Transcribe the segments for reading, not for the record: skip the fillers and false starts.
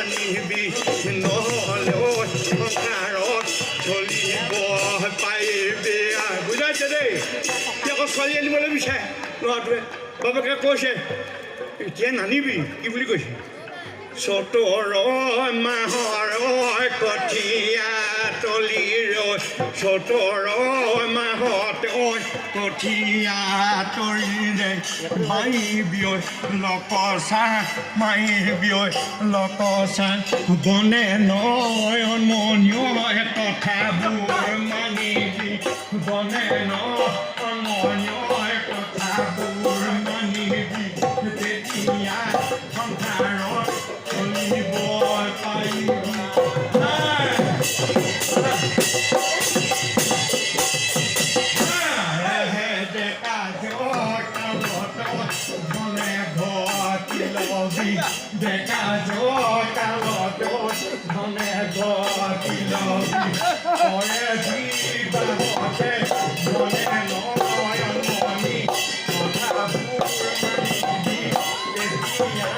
মানিবি নহ'লে সংসাৰত চলিব পাৰিবি বুজাইছে দেই এতিয়া আকৌ ছোৱালী আনিবলৈ বিচাৰে ল'ৰাটোৱে বাপেকে কৈছে এতিয়া নানিবি কি বুলি কৈছে চতৰ মাহৰ কঠীয়া তলি ৰয় চতৰ মাহত কঠীয়া তলিৰে মাৰিবি লকচা মাৰিবি লকচা বনে নয়নমণিয় কথাবোৰ মানিবি বনে নয়নমণিয় কথাবোৰ মানিবি তেতিয়া সংসাৰত চলিব পাৰিবি ডেকা কালত ধনে ঘটি লবি কৰে জীৱাতে ধনে নয়নমণি কথাবোৰ মানিবি তেতিয়া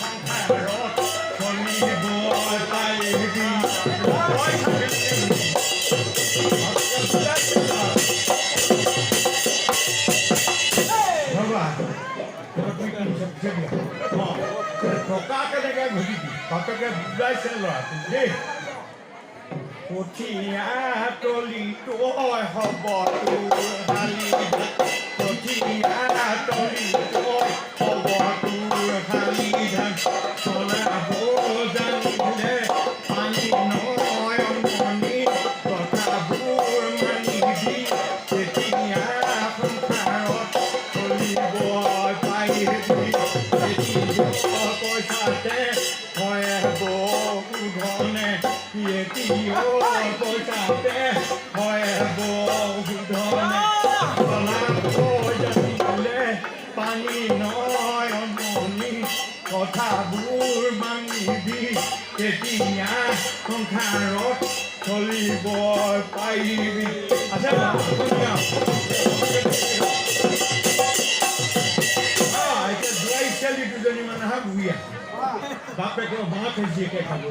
সংসাৰত চলিব পাৰিবি টকা কেনেকৈ ঘূৰিবি বাপেকে বুজাইছে ল'ৰাটো দেই কঠীয়া তলি তই হ'ব তোৰ শালি কঠীয়া তলি তই হ'ব তোৰ শালি ধান চলাব জানিলে পানী নয়নমণি কথাবোৰ মানিবি তেতিয়া সংসাৰত চলিব পাৰিবি পইচাতে হয় বহুধনে পইচাতে হয় বহুধনে জানিলে পানী নয়নমণি কথাবোৰ মানিবি তেতিয়া সংসাৰত চলিব পাৰিবি আছে দুজনী মানুহ বুঢ়িয়া বাপেকে মাক জীয়েকে খাব